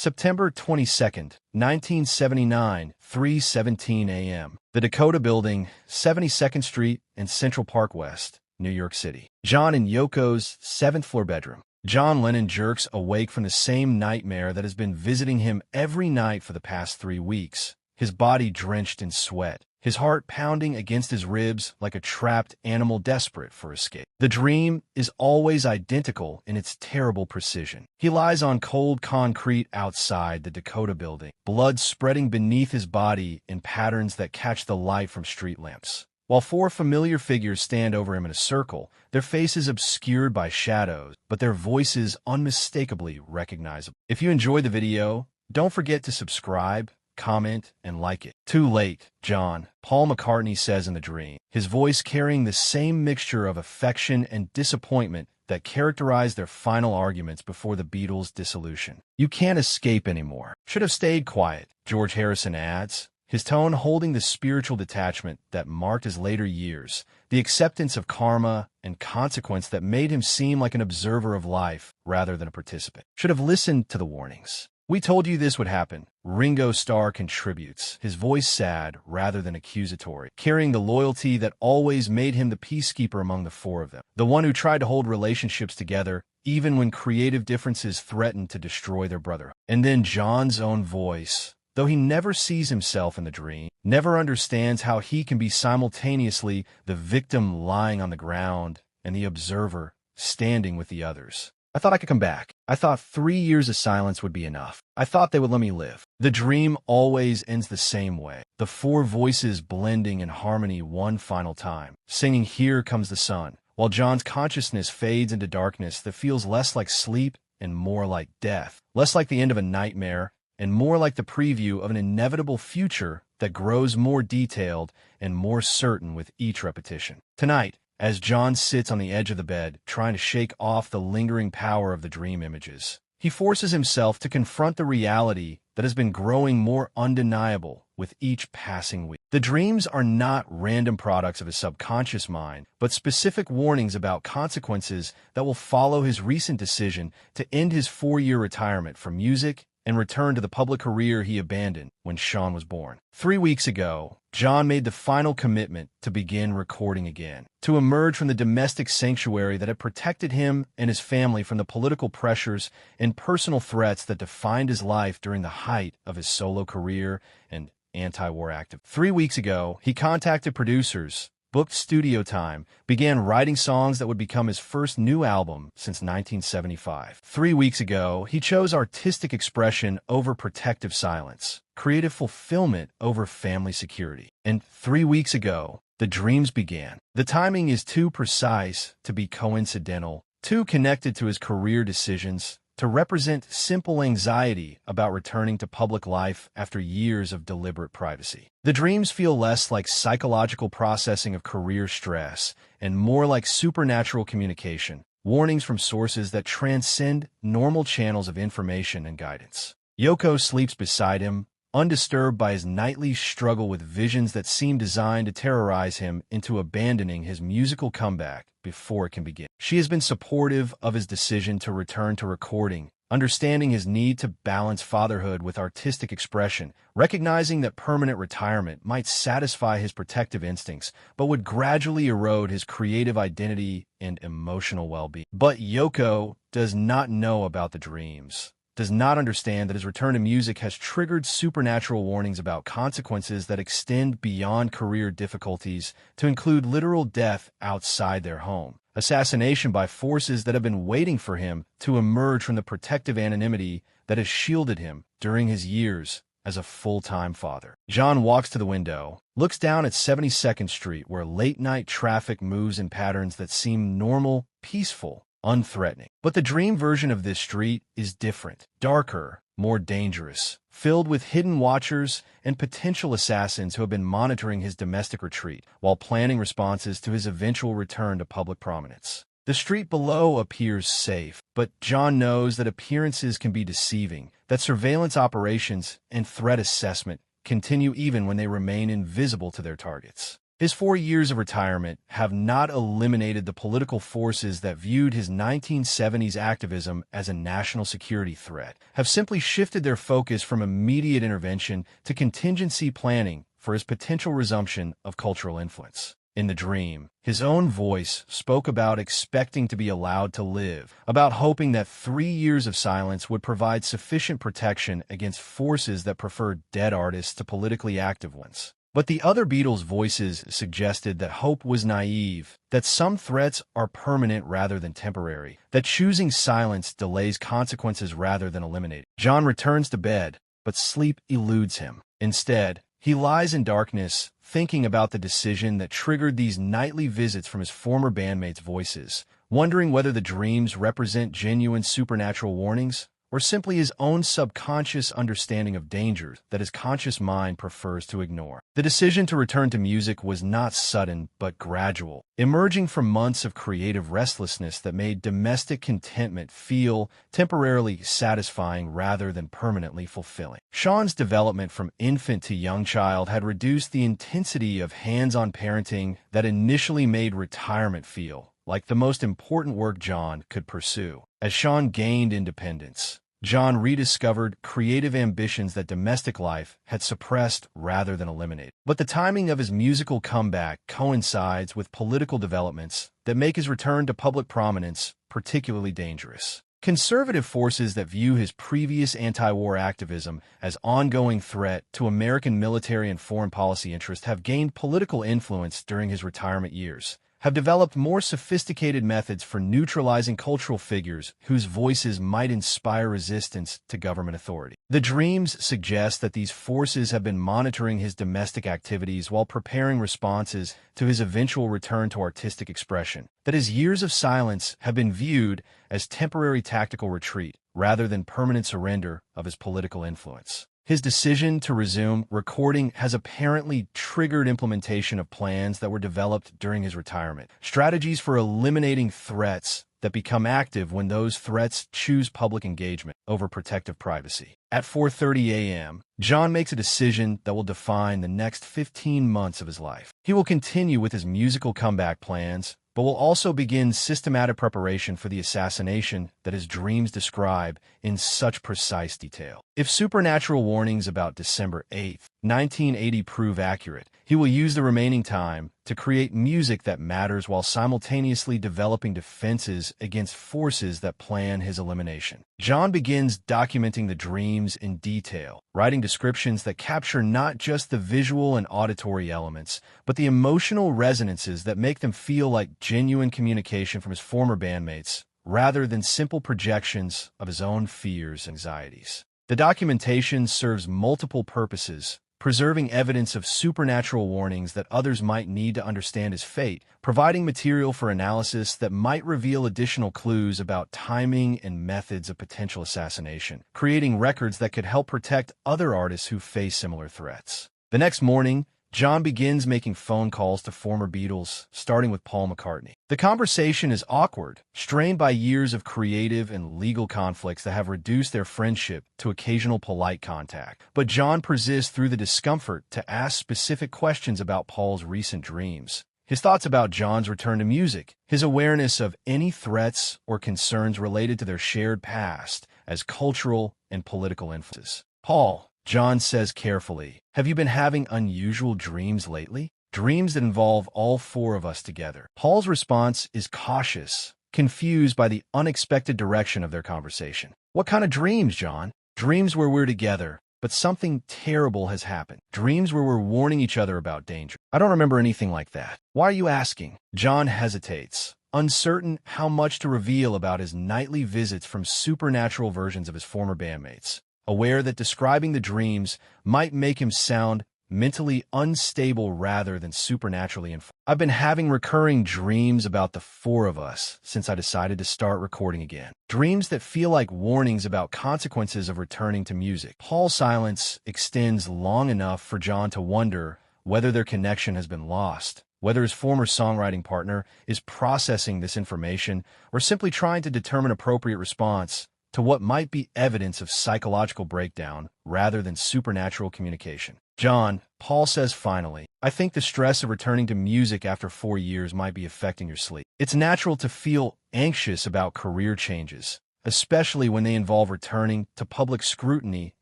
September 22nd, 1979, 3:17 a.m. The Dakota Building, 72nd Street and Central Park West, New York City. John and Yoko's 7th-floor bedroom. John Lennon jerks awake from the same nightmare that has been visiting him every night for the past 3 weeks, his body drenched in sweat, his heart pounding against his ribs like a trapped animal desperate for escape. The dream is always identical in its terrible precision. He lies on cold concrete outside the Dakota Building, blood spreading beneath his body in patterns that catch the light from street lamps. While 4 familiar figures stand over him in a circle, their faces obscured by shadows, but their voices unmistakably recognizable. If you enjoyed the video, don't forget to subscribe, comment, and like it. Too late, John, Paul McCartney says in the dream, his voice carrying the same mixture of affection and disappointment that characterized their final arguments before the Beatles' dissolution. You can't escape anymore. Should have stayed quiet, George Harrison adds, his tone holding the spiritual detachment that marked his later years, the acceptance of karma and consequence that made him seem like an observer of life rather than a participant. Should have listened to the warnings. We told you this would happen, Ringo Starr contributes, his voice sad rather than accusatory, carrying the loyalty that always made him the peacekeeper among the 4 of them, the one who tried to hold relationships together even when creative differences threatened to destroy their brotherhood. And then John's own voice, though he never sees himself in the dream, never understands how he can be simultaneously the victim lying on the ground and the observer standing with the others. I thought I could come back. I thought 3 years of silence would be enough. I thought they would let me live. The dream always ends the same way, the 4 voices blending in harmony one final time, singing "Here Comes the Sun," while John's consciousness fades into darkness that feels less like sleep and more like death, less like the end of a nightmare and more like the preview of an inevitable future that grows more detailed and more certain with each repetition. Tonight, as John sits on the edge of the bed, trying to shake off the lingering power of the dream images, he forces himself to confront the reality that has been growing more undeniable with each passing week. The dreams are not random products of his subconscious mind, but specific warnings about consequences that will follow his recent decision to end his 4-year retirement from music and return to the public career he abandoned when Sean was born. 3 weeks ago, John made the final commitment to begin recording again, to emerge from the domestic sanctuary that had protected him and his family from the political pressures and personal threats that defined his life during the height of his solo career and anti-war active. 3 weeks ago, he contacted producers, booked studio time, began writing songs that would become his first new album since 1975. 3 weeks ago, he chose artistic expression over protective silence, creative fulfillment over family security. And 3 weeks ago, the dreams began. The timing is too precise to be coincidental, too connected to his career decisions, to represent simple anxiety about returning to public life after years of deliberate privacy. The dreams feel less like psychological processing of career stress and more like supernatural communication, warnings from sources that transcend normal channels of information and guidance. Yoko sleeps beside him, undisturbed by his nightly struggle with visions that seem designed to terrorize him into abandoning his musical comeback before it can begin. She has been supportive of his decision to return to recording, understanding his need to balance fatherhood with artistic expression, recognizing that permanent retirement might satisfy his protective instincts, but would gradually erode his creative identity and emotional well-being. But Yoko does not know about the dreams, does not understand that his return to music has triggered supernatural warnings about consequences that extend beyond career difficulties to include literal death outside their home, assassination by forces that have been waiting for him to emerge from the protective anonymity that has shielded him during his years as a full-time father. John walks to the window, looks down at 72nd Street, where late-night traffic moves in patterns that seem normal, peaceful, unthreatening. But the dream version of this street is different, darker, more dangerous, filled with hidden watchers and potential assassins who have been monitoring his domestic retreat while planning responses to his eventual return to public prominence. The street below appears safe, but John knows that appearances can be deceiving, that surveillance operations and threat assessment continue even when they remain invisible to their targets. His 4 years of retirement have not eliminated the political forces that viewed his 1970s activism as a national security threat, have simply shifted their focus from immediate intervention to contingency planning for his potential resumption of cultural influence. In the dream, his own voice spoke about expecting to be allowed to live, about hoping that 3 years of silence would provide sufficient protection against forces that preferred dead artists to politically active ones. But the other Beatles' voices suggested that hope was naive, that some threats are permanent rather than temporary, that choosing silence delays consequences rather than eliminating. John returns to bed, but sleep eludes him. Instead, he lies in darkness, thinking about the decision that triggered these nightly visits from his former bandmates' voices, wondering whether the dreams represent genuine supernatural warnings or simply his own subconscious understanding of dangers that his conscious mind prefers to ignore. The decision to return to music was not sudden, but gradual, emerging from months of creative restlessness that made domestic contentment feel temporarily satisfying rather than permanently fulfilling. Sean's development from infant to young child had reduced the intensity of hands-on parenting that initially made retirement feel like the most important work John could pursue. As Sean gained independence, John rediscovered creative ambitions that domestic life had suppressed rather than eliminated. But the timing of his musical comeback coincides with political developments that make his return to public prominence particularly dangerous. Conservative forces that view his previous anti-war activism as ongoing threat to American military and foreign policy interests have gained political influence during his retirement years, have developed more sophisticated methods for neutralizing cultural figures whose voices might inspire resistance to government authority. The dreams suggest that these forces have been monitoring his domestic activities while preparing responses to his eventual return to artistic expression, that his years of silence have been viewed as temporary tactical retreat rather than permanent surrender of his political influence. His decision to resume recording has apparently triggered implementation of plans that were developed during his retirement, strategies for eliminating threats that become active when those threats choose public engagement over protective privacy. At 4:30 a.m., John makes a decision that will define the next 15 months of his life. He will continue with his musical comeback plans, but will also begin systematic preparation for the assassination that his dreams describe in such precise detail. If supernatural warnings about December 8, 1980 prove accurate, he will use the remaining time to create music that matters while simultaneously developing defenses against forces that plan his elimination. John begins documenting the dreams in detail, writing descriptions that capture not just the visual and auditory elements, but the emotional resonances that make them feel like genuine communication from his former bandmates, rather than simple projections of his own fears and anxieties. The documentation serves multiple purposes, preserving evidence of supernatural warnings that others might need to understand his fate, providing material for analysis that might reveal additional clues about timing and methods of potential assassination, creating records that could help protect other artists who face similar threats. The next morning, John begins making phone calls to former Beatles, starting with Paul McCartney. The conversation is awkward, strained by years of creative and legal conflicts that have reduced their friendship to occasional polite contact. But John persists through the discomfort to ask specific questions about Paul's recent dreams, his thoughts about John's return to music, his awareness of any threats or concerns related to their shared past as cultural and political influences. Paul, John says carefully, have you been having unusual dreams lately? Dreams that involve all four of us together. Paul's response is cautious, confused by the unexpected direction of their conversation. What kind of dreams, John? Dreams where we're together, but something terrible has happened. Dreams where we're warning each other about danger. I don't remember anything like that. Why are you asking? John hesitates, uncertain how much to reveal about his nightly visits from supernatural versions of his former bandmates, aware that describing the dreams might make him sound mentally unstable rather than supernaturally informed. I've been having recurring dreams about the four of us since I decided to start recording again. Dreams that feel like warnings about consequences of returning to music. Paul's silence extends long enough for John to wonder whether their connection has been lost, whether his former songwriting partner is processing this information or simply trying to determine appropriate response to what might be evidence of psychological breakdown rather than supernatural communication. John, Paul says finally, I think the stress of returning to music after 4 years might be affecting your sleep. It's natural to feel anxious about career changes, especially when they involve returning to public scrutiny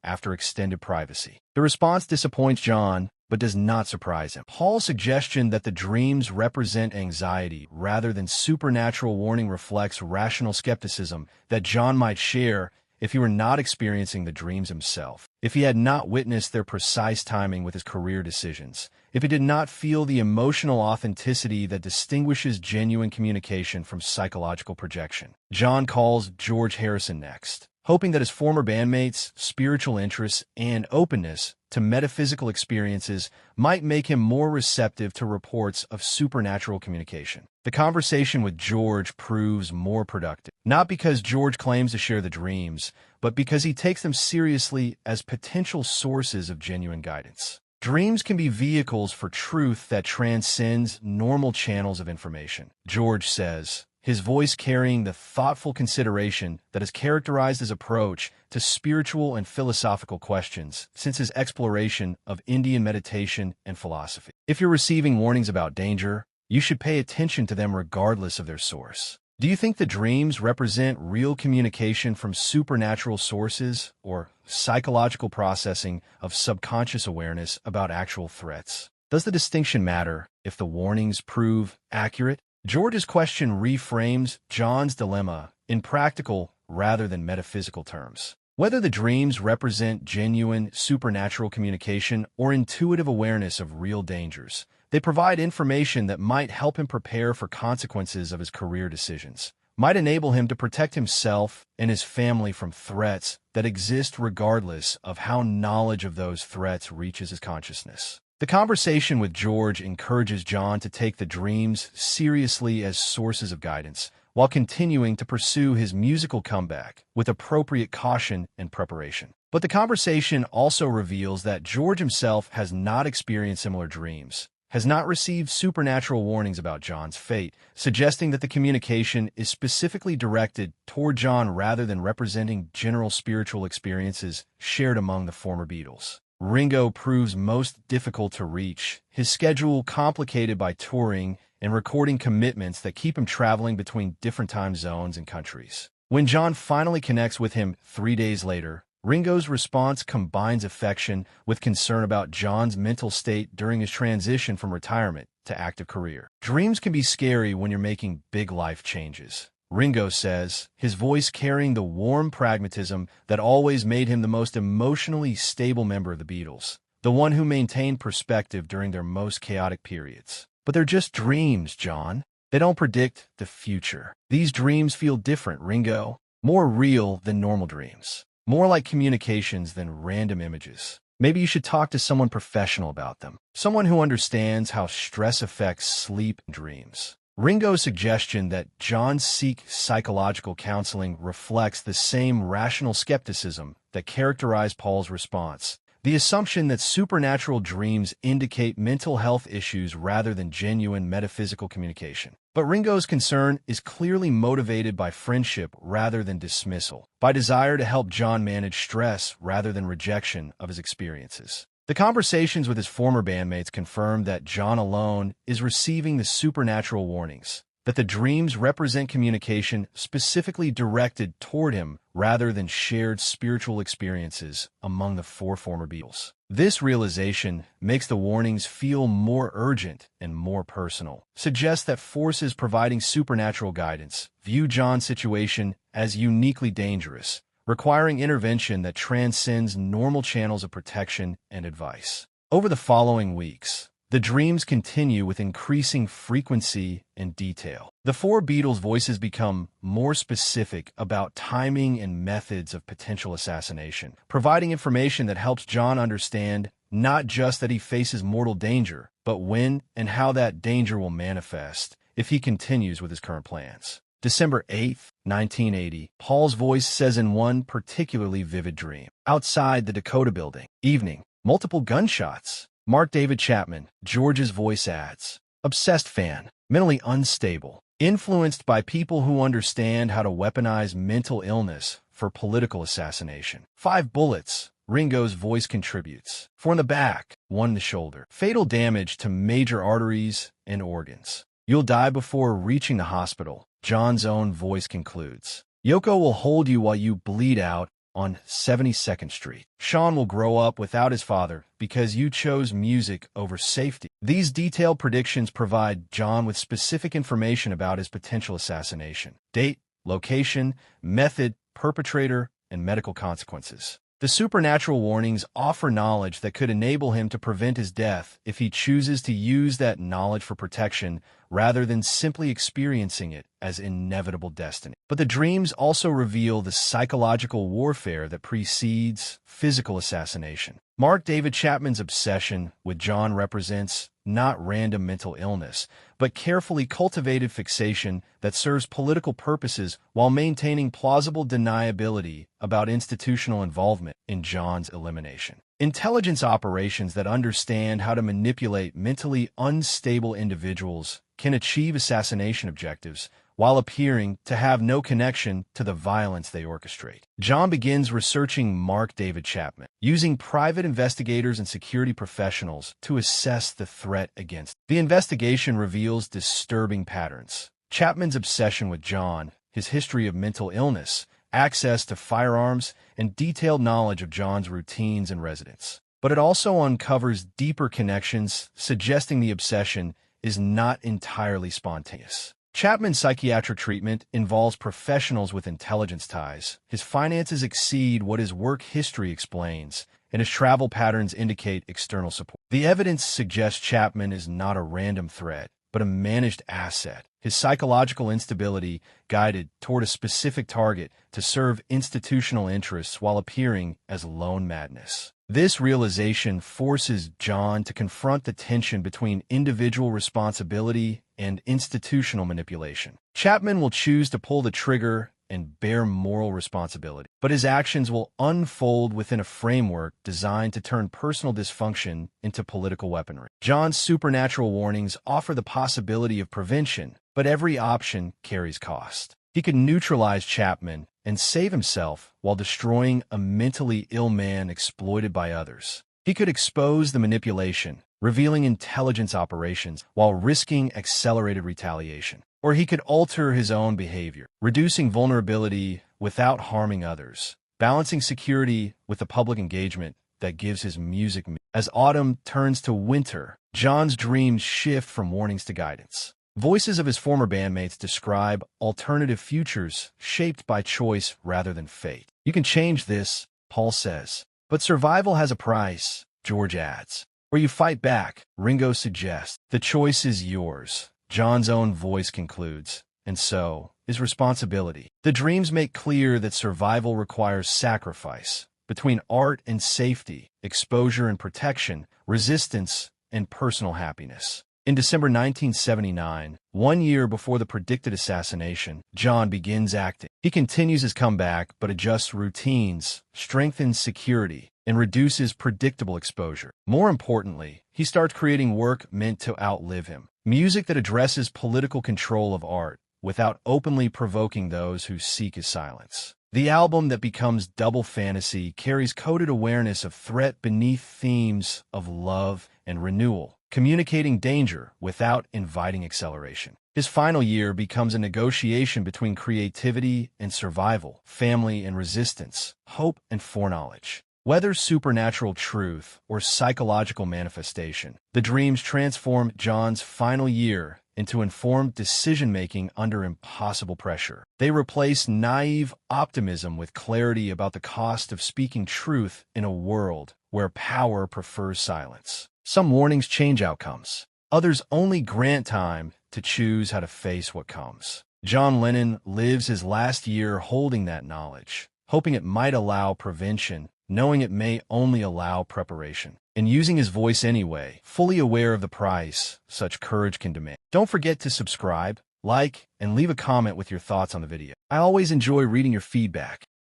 after extended privacy. The response disappoints John, but does not surprise him. Paul's suggestion that the dreams represent anxiety rather than supernatural warning reflects rational skepticism that John might share if he were not experiencing the dreams himself, if he had not witnessed their precise timing with his career decisions, if he did not feel the emotional authenticity that distinguishes genuine communication from psychological projection. John calls George Harrison next, hoping that his former bandmates' spiritual interests and openness to metaphysical experiences might make him more receptive to reports of supernatural communication. The conversation with George proves more productive, not because George claims to share the dreams, but because he takes them seriously as potential sources of genuine guidance. Dreams can be vehicles for truth that transcends normal channels of information, George says, his voice carrying the thoughtful consideration that has characterized his approach to spiritual and philosophical questions since his exploration of Indian meditation and philosophy. If you're receiving warnings about danger, you should pay attention to them regardless of their source. Do you think the dreams represent real communication from supernatural sources or psychological processing of subconscious awareness about actual threats? Does the distinction matter if the warnings prove accurate? George's question reframes John's dilemma in practical rather than metaphysical terms. Whether the dreams represent genuine supernatural communication or intuitive awareness of real dangers, they provide information that might help him prepare for consequences of his career decisions, might enable him to protect himself and his family from threats that exist regardless of how knowledge of those threats reaches his consciousness. The conversation with George encourages John to take the dreams seriously as sources of guidance, while continuing to pursue his musical comeback with appropriate caution and preparation. But the conversation also reveals that George himself has not experienced similar dreams, has not received supernatural warnings about John's fate, suggesting that the communication is specifically directed toward John rather than representing general spiritual experiences shared among the former Beatles. Ringo proves most difficult to reach, his schedule complicated by touring and recording commitments that keep him traveling between different time zones and countries. When John finally connects with him 3 days later, Ringo's response combines affection with concern about John's mental state during his transition from retirement to active career. Dreams can be scary when you're making big life changes, Ringo says, his voice carrying the warm pragmatism that always made him the most emotionally stable member of the Beatles, the one who maintained perspective during their most chaotic periods. But they're just dreams, John. They don't predict the future. These dreams feel different, Ringo. More real than normal dreams. More like communications than random images. Maybe you should talk to someone professional about them. Someone who understands how stress affects sleep and dreams. Ringo's suggestion that John seek psychological counseling reflects the same rational skepticism that characterized Paul's response. The assumption that supernatural dreams indicate mental health issues rather than genuine metaphysical communication. But Ringo's concern is clearly motivated by friendship rather than dismissal, by desire to help John manage stress rather than rejection of his experiences. The conversations with his former bandmates confirm that John alone is receiving the supernatural warnings, that the dreams represent communication specifically directed toward him rather than shared spiritual experiences among the 4 former Beatles. This realization makes the warnings feel more urgent and more personal, suggests that forces providing supernatural guidance view John's situation as uniquely dangerous, requiring intervention that transcends normal channels of protection and advice. Over the following weeks, the dreams continue with increasing frequency and detail. The 4 Beatles' voices become more specific about timing and methods of potential assassination, providing information that helps John understand not just that he faces mortal danger, but when and how that danger will manifest if he continues with his current plans. December 8, 1980, Paul's voice says in one particularly vivid dream, outside the Dakota building, evening, multiple gunshots. Mark David Chapman, George's voice adds, obsessed fan, mentally unstable, influenced by people who understand how to weaponize mental illness for political assassination. 5 bullets, Ringo's voice contributes. 4 in the back, 1 in the shoulder. Fatal damage to major arteries and organs. You'll die before reaching the hospital, John's own voice concludes. Yoko will hold you while you bleed out on 72nd Street. Sean will grow up without his father because you chose music over safety. These detailed predictions provide John with specific information about his potential assassination: date, location, method, perpetrator, and medical consequences. The supernatural warnings offer knowledge that could enable him to prevent his death if he chooses to use that knowledge for protection rather than simply experiencing it as inevitable destiny. But the dreams also reveal the psychological warfare that precedes physical assassination. Mark David Chapman's obsession with John represents not random mental illness, but carefully cultivated fixation that serves political purposes while maintaining plausible deniability about institutional involvement in John's elimination. Intelligence operations that understand how to manipulate mentally unstable individuals can achieve assassination objectives while appearing to have no connection to the violence they orchestrate. John begins researching Mark David Chapman, using private investigators and security professionals to assess the threat against him. The investigation reveals disturbing patterns. Chapman's obsession with John, his history of mental illness, access to firearms, and detailed knowledge of John's routines and residence. But it also uncovers deeper connections, suggesting the obsession is not entirely spontaneous. Chapman's psychiatric treatment involves professionals with intelligence ties. His finances exceed what his work history explains, and his travel patterns indicate external support. The evidence suggests Chapman is not a random threat, but a managed asset. His psychological instability guided toward a specific target to serve institutional interests while appearing as lone madness. This realization forces John to confront the tension between individual responsibility and institutional manipulation. Chapman will choose to pull the trigger and bear moral responsibility, but his actions will unfold within a framework designed to turn personal dysfunction into political weaponry. John's supernatural warnings offer the possibility of prevention, but every option carries cost. He could neutralize Chapman and save himself while destroying a mentally ill man exploited by others. He could expose the manipulation, revealing intelligence operations while risking accelerated retaliation. Or he could alter his own behavior, reducing vulnerability without harming others, balancing security with the public engagement that gives his music meaning. As autumn turns to winter, John's dreams shift from warnings to guidance. Voices of his former bandmates describe alternative futures shaped by choice rather than fate. You can change this, Paul says. But survival has a price, George adds. Or you fight back, Ringo suggests. The choice is yours, John's own voice concludes, and so is responsibility. The dreams make clear that survival requires sacrifice between art and safety, exposure and protection, resistance and personal happiness. In December 1979, 1 year before the predicted assassination, John begins acting. He continues his comeback but adjusts routines, strengthens security, and reduces predictable exposure. More importantly, he starts creating work meant to outlive him. Music that addresses political control of art without openly provoking those who seek his silence. The album that becomes Double Fantasy carries coded awareness of threat beneath themes of love and renewal, communicating danger without inviting acceleration. His final year becomes a negotiation between creativity and survival, family and resistance, hope and foreknowledge. Whether supernatural truth or psychological manifestation, the dreams transform John's final year into informed decision-making under impossible pressure. They replace naive optimism with clarity about the cost of speaking truth in a world where power prefers silence. Some warnings change outcomes. Others only grant time to choose how to face what comes. John Lennon lives his last year holding that knowledge, hoping it might allow prevention, knowing it may only allow preparation, and using his voice anyway, fully aware of the price such courage can demand. Don't forget to subscribe, like, and leave a comment with your thoughts on the video. I always enjoy reading your feedback.